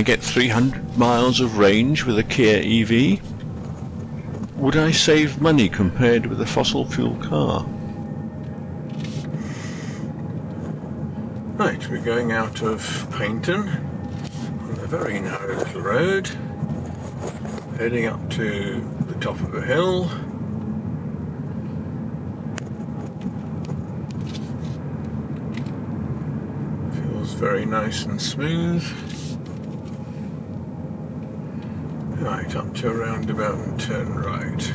I get 300 miles of range with a Kia EV? Would I save money compared with a fossil fuel car? Right, we're going out of Paignton on a very narrow little road, heading up to the top of a hill. Feels very nice and smooth. Right, up to a roundabout and turn right.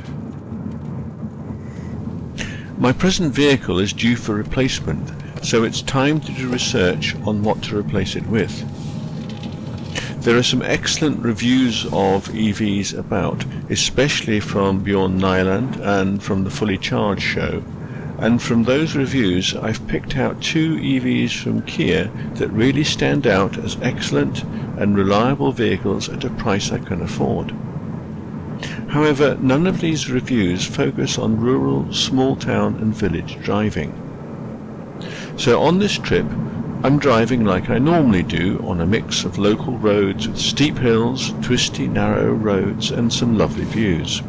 My present vehicle is due for replacement, so it's time to do research on what to replace it with. There are some excellent reviews of EVs about, especially from Bjorn Nyland and from the Fully Charged show, and from those reviews I've picked out two EVs from Kia that really stand out as excellent and reliable vehicles at a price I can afford. However, none of these reviews focus on rural, small town and village driving. So on this trip, I'm driving like I normally do on a mix of local roads with steep hills, twisty, narrow roads and some lovely views.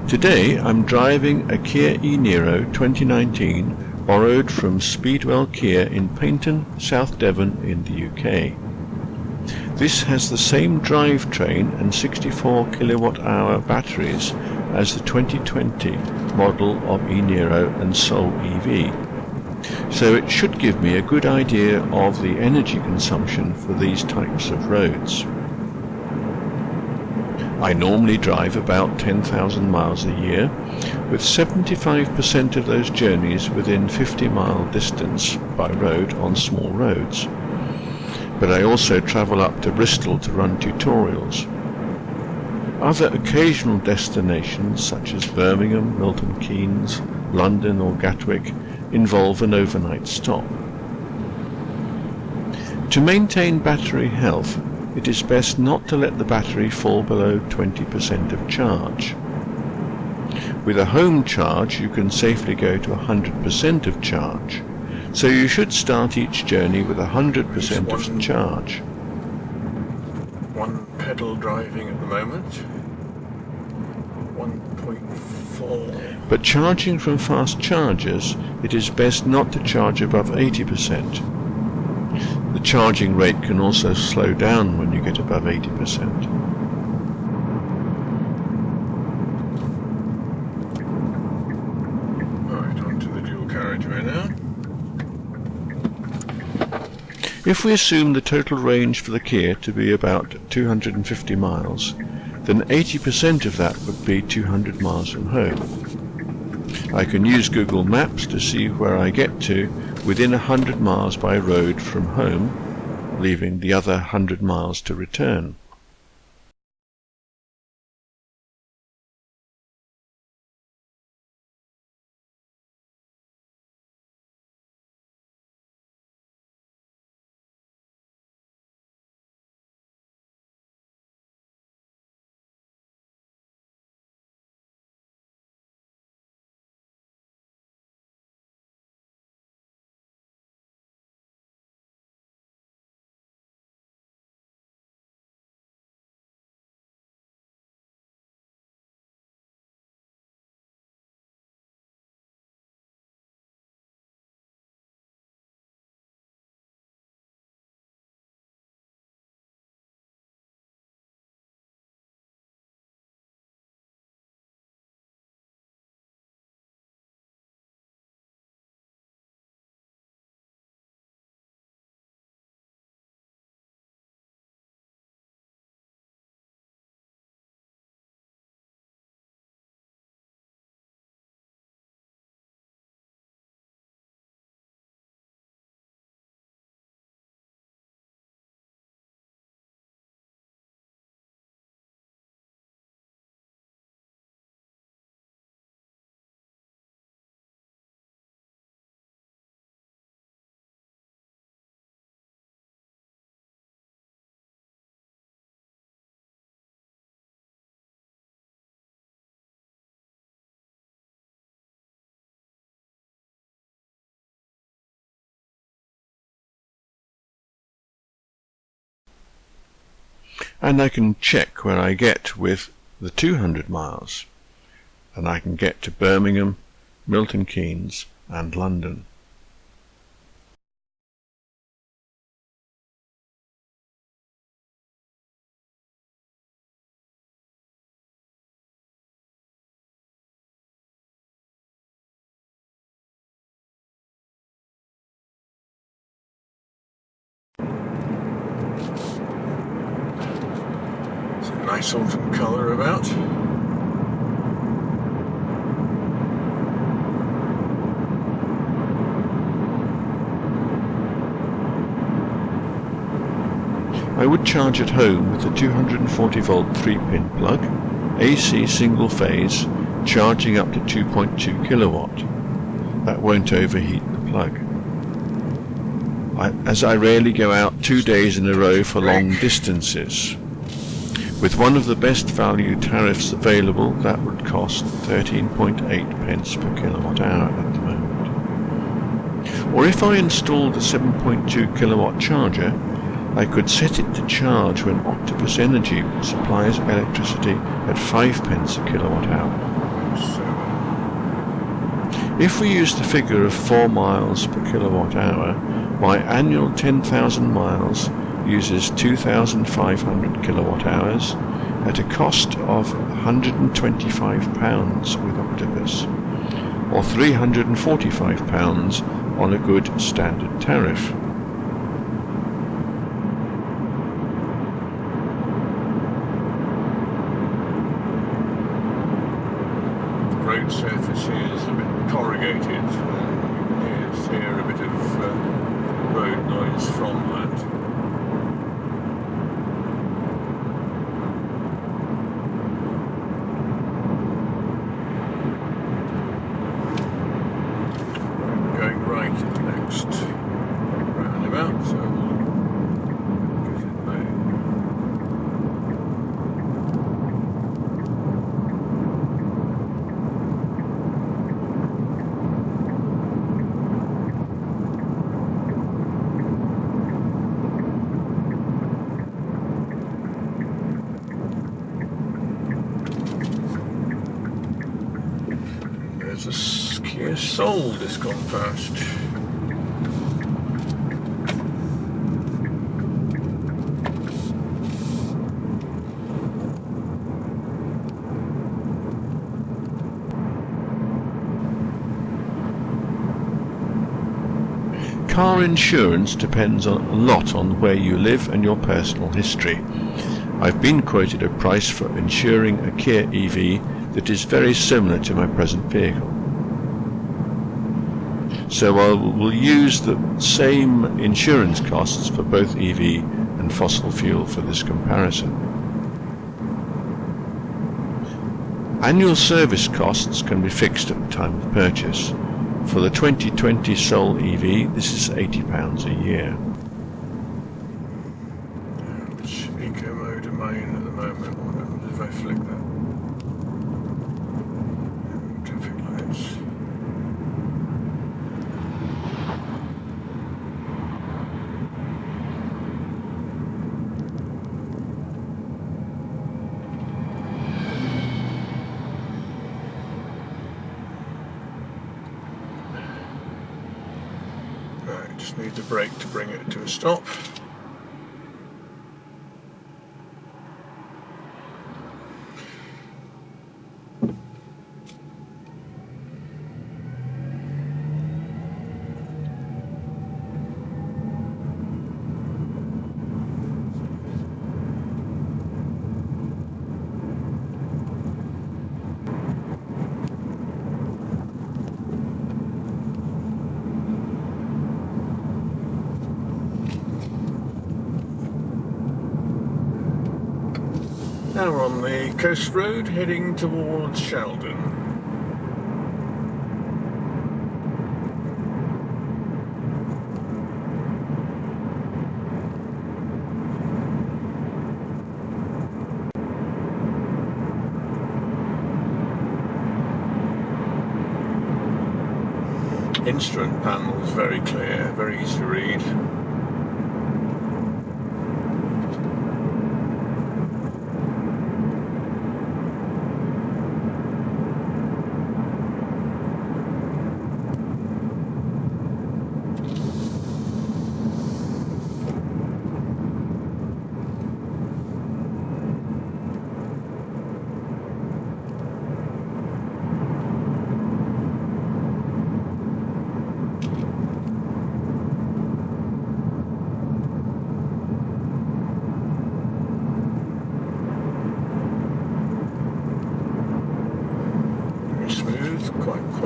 Today I'm driving a Kia e-Niro 2019 borrowed from Speedwell Kia in Paignton, South Devon in the UK. This has the same drivetrain and 64 kilowatt-hour batteries as the 2020 model of e-Niro and Soul EV, so it should give me a good idea of the energy consumption for these types of roads. I normally drive about 10,000 miles a year, with 75% of those journeys within 50-mile distance by road on small roads. But I also travel up to Bristol to run tutorials. Other occasional destinations such as Birmingham, Milton Keynes, London or Gatwick involve an overnight stop. To maintain battery health, it is best not to let the battery fall below 20% of charge. With a home charge you can safely go to 100% of charge, so you should start each journey with 100% of charge. One pedal driving at the moment, 1.4. But charging from fast chargers, it is best not to charge above 80%. The charging rate can also slow down when you get above 80%. If we assume the total range for the Kia to be about 250 miles, then 80% of that would be 200 miles from home. I can use Google Maps to see where I get to within 100 miles by road from home, leaving the other 100 miles to return. And I can check where I get with the 200 miles, and I can get to Birmingham, Milton Keynes and London. Nice autumn colour about. I would charge at home with a 240 volt 3-pin plug, AC single phase, charging up to 2.2 kilowatt. That won't overheat the plug. As I rarely go out 2 days in a row for long distances. With one of the best value tariffs available, that would cost 13.8 pence per kilowatt hour at the moment. Or if I installed a 7.2 kilowatt charger, I could set it to charge when Octopus Energy supplies electricity at 5 pence a kilowatt hour. If we use the figure of 4 miles per kilowatt hour, my annual 10,000 miles uses 2,500 kilowatt hours at a cost of £125 with Octopus, or £345 on a good standard tariff. The road surface is a bit corrugated. You can hear a bit of road noise from that. Roundabout, so we'll get it back. There's a Kia Soul just gone past. Car insurance depends a lot on where you live and your personal history. I've been quoted a price for insuring a Kia EV that is very similar to my present vehicle. So I will use the same insurance costs for both EV and fossil fuel for this comparison. Annual service costs can be fixed at the time of purchase. For the 2020 Soul EV, this is £80 a year. Which eco mode am I in at the moment? What happens if I flick that? Traffic lights. Just need the brake to bring it to a stop. Now we're on the coast road heading towards Sheldon. Instrument panels very clear, very easy to read.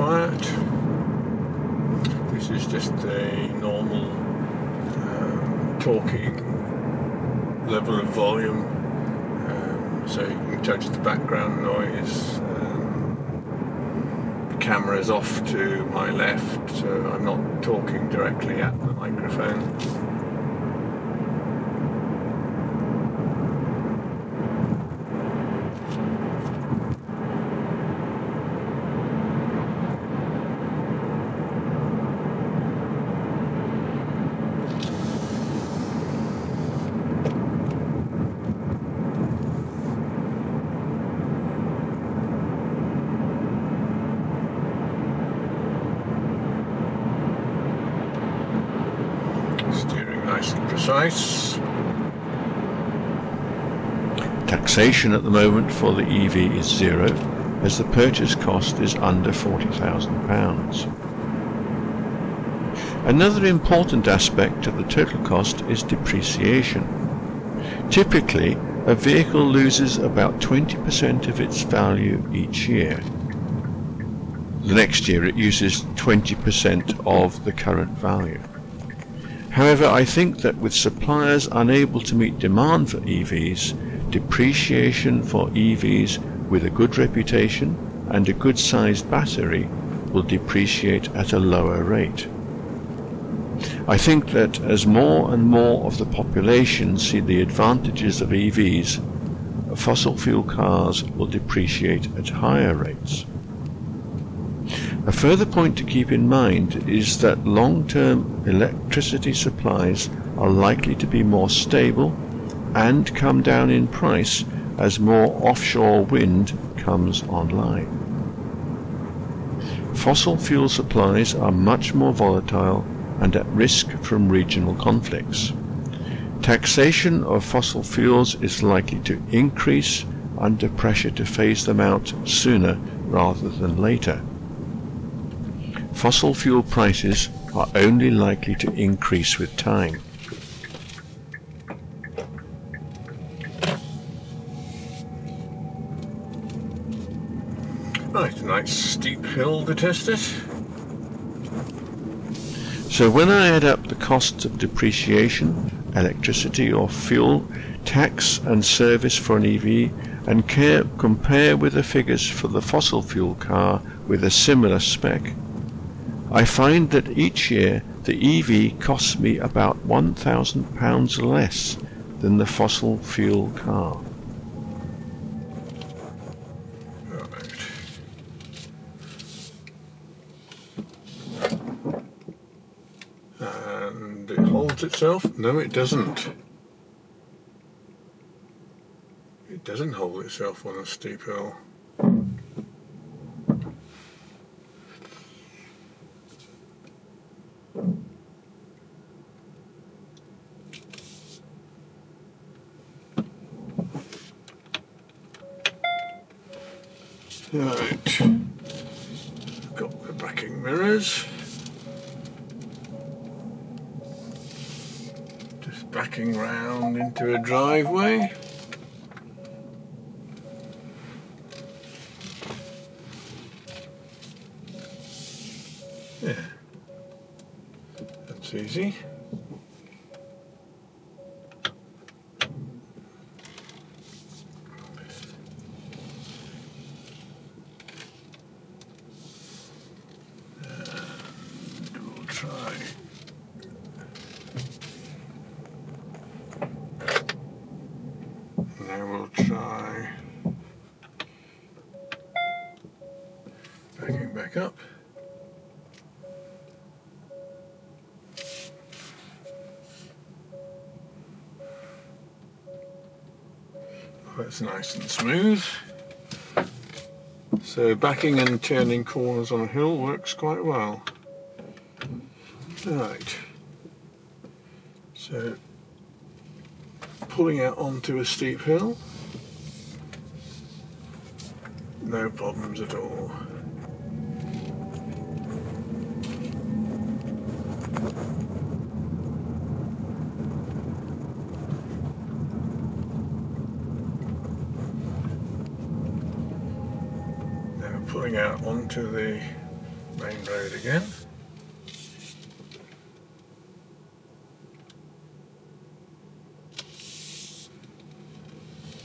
quiet. This is just a normal talking level of volume, so you can judge the background noise. The camera is off to my left, so I'm not talking directly at the microphone. Steering nice and precise. Taxation at the moment for the EV is zero, as the purchase cost is under £40,000. Another important aspect of the total cost is depreciation. Typically, a vehicle loses about 20% of its value each year. The next year it uses 20% of the current value. However, I think that with suppliers unable to meet demand for EVs, depreciation for EVs with a good reputation and a good sized battery will depreciate at a lower rate. I think that as more and more of the population see the advantages of EVs, fossil fuel cars will depreciate at higher rates. A further point to keep in mind is that long-term electricity supplies are likely to be more stable and come down in price as more offshore wind comes online. Fossil fuel supplies are much more volatile and at risk from regional conflicts. Taxation of fossil fuels is likely to increase under pressure to phase them out sooner rather than later. Fossil fuel prices are only likely to increase with time. Right, a nice steep hill to test it. So when I add up the costs of depreciation, electricity or fuel, tax and service for an EV, and compare with the figures for the fossil fuel car with a similar spec, I find that each year the EV costs me about £1,000 less than the fossil fuel car. Right. And it holds itself? No, it doesn't. It doesn't hold itself on a steep hill. Right, got the backing mirrors, just backing round into a driveway. Yeah, that's easy. Now we'll try backing back up. That's nice and smooth. So backing and turning corners on a hill works quite well. Right. So pulling out onto a steep hill, no problems at all. Now pulling out onto the Main road again.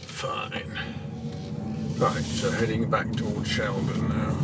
Fine. Right, so heading back towards Sheldon now.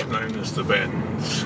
Known as the bends.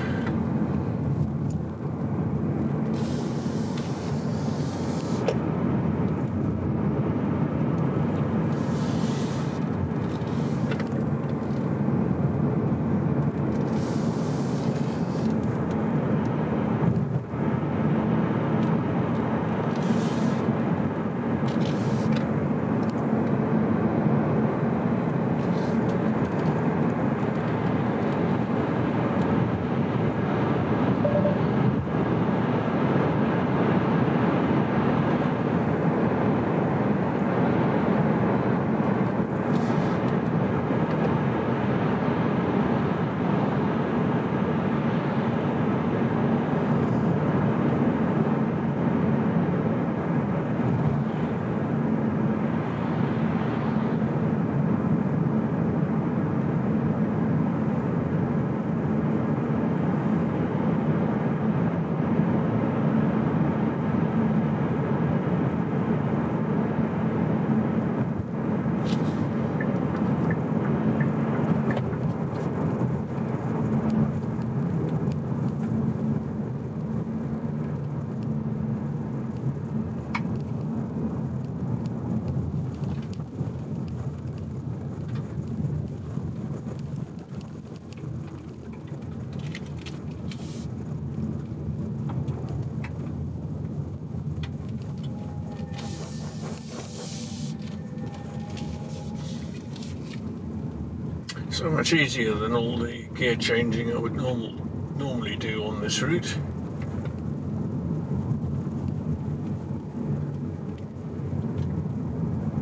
So much easier than all the gear changing I would normally do on this route.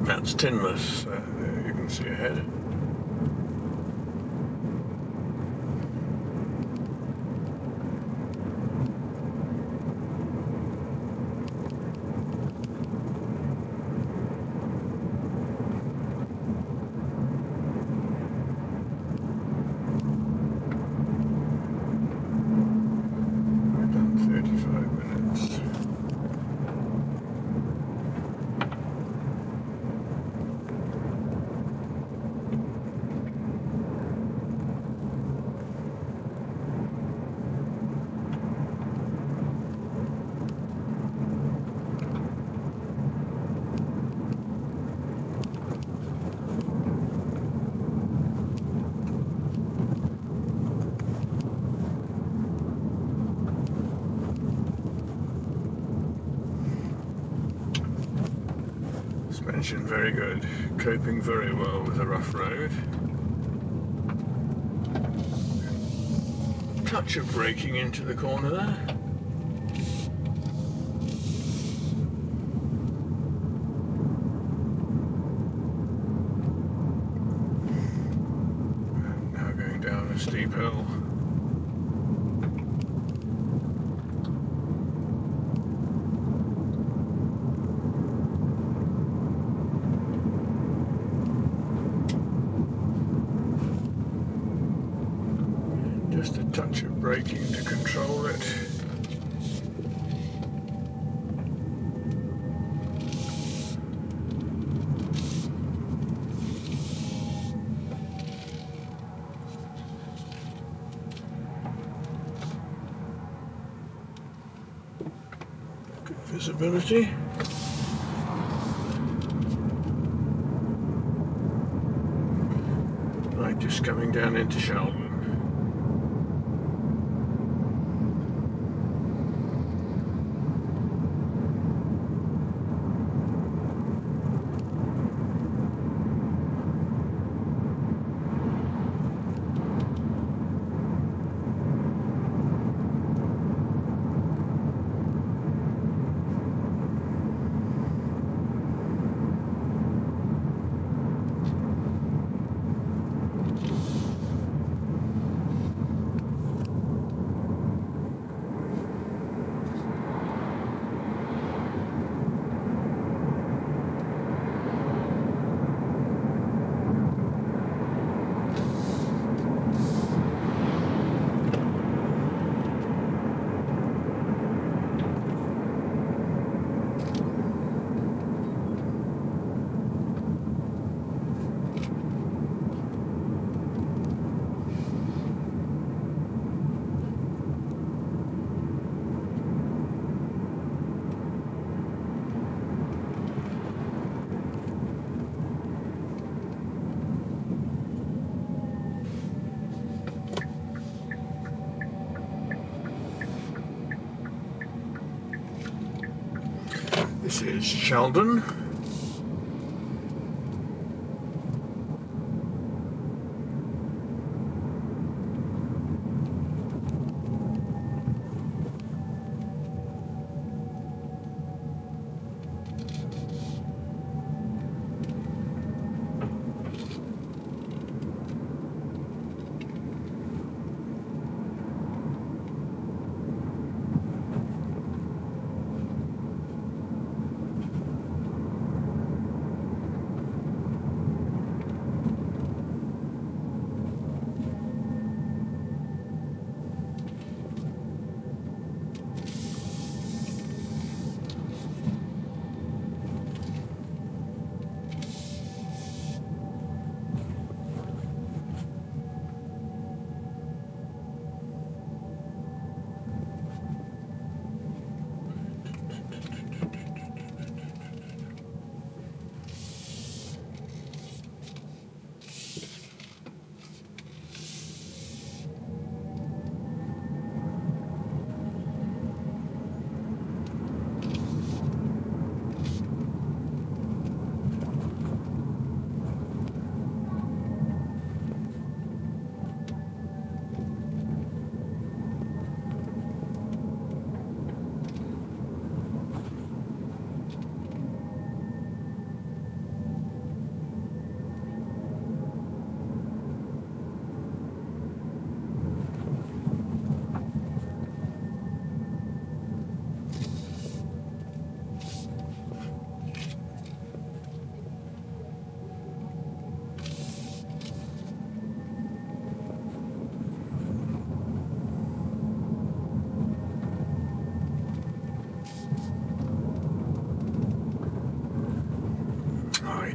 That's Tinmouth, there you can see ahead. Suspension very good, coping very well with a rough road. Touch of braking into the corner there. And now going down a steep hill. Just a touch of braking to control it. Good visibility. Right, just coming down into Sheldon. is Sheldon.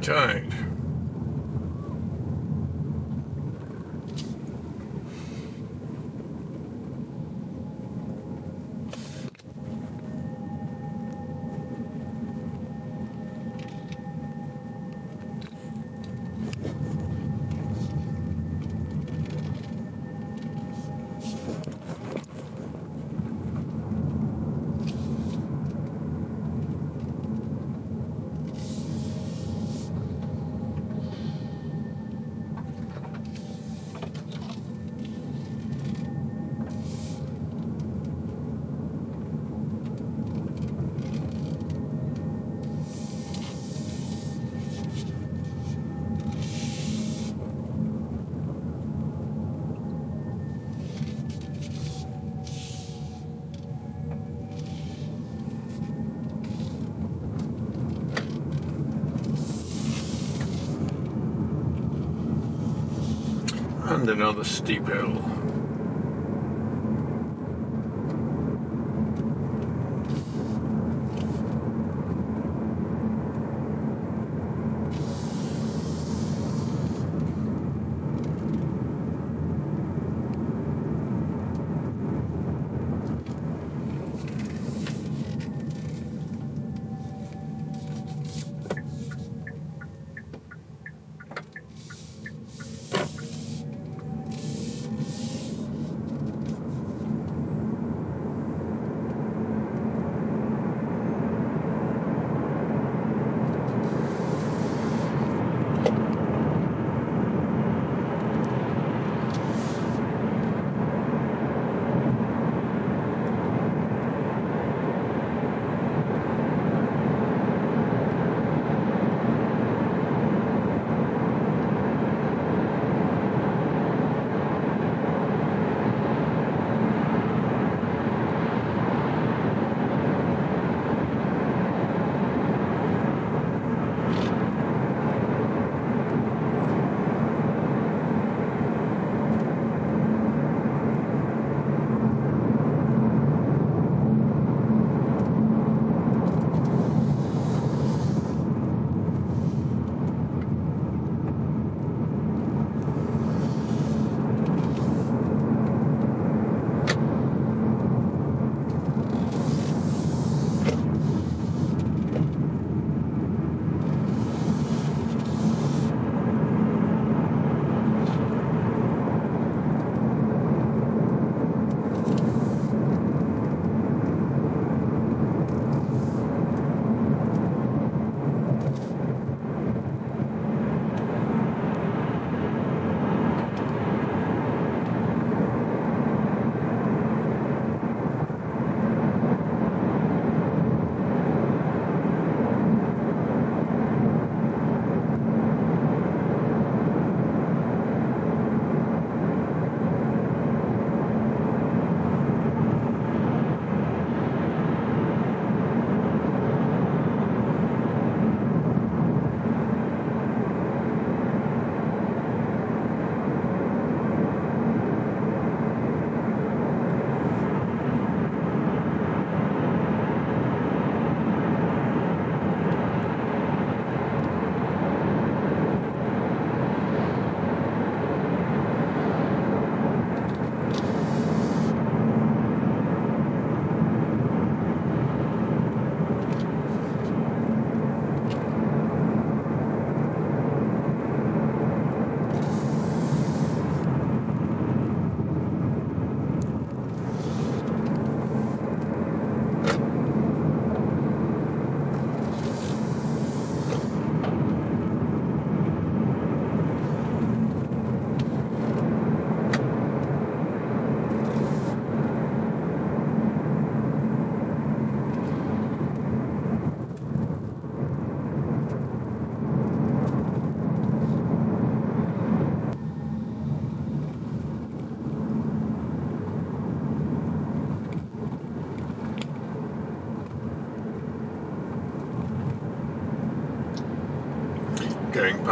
Right. And another steep hill.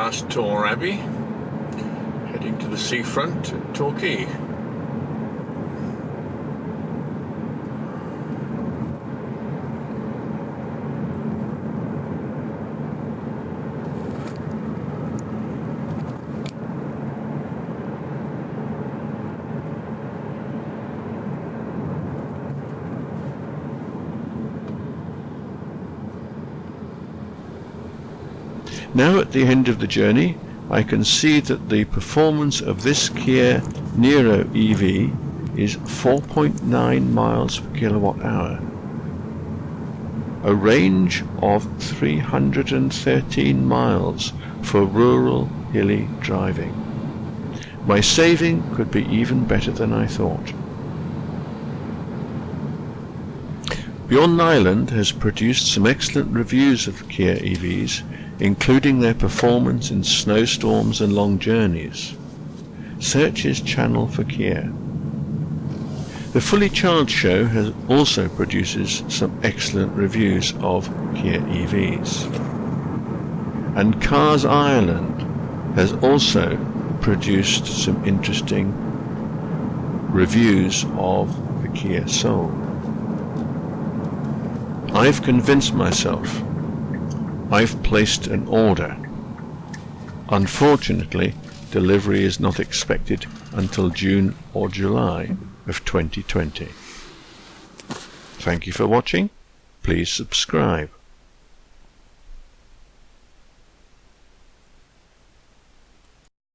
past Tor Abbey, heading to the seafront at Torquay. Now at the end of the journey, I can see that the performance of this Kia Niro EV is 4.9 miles per kilowatt hour, a range of 313 miles for rural hilly driving. My saving could be even better than I thought. Beyond Island has produced some excellent reviews of Kia EVs, including their performance in snowstorms and long journeys. Search his channel for Kia. The Fully Charged show also produces some excellent reviews of Kia EVs. And Cars Ireland has also produced some interesting reviews of the Kia Soul. I've convinced myself. I've placed an order. Unfortunately, delivery is not expected until June or July of 2020. Thank you for watching. Please subscribe.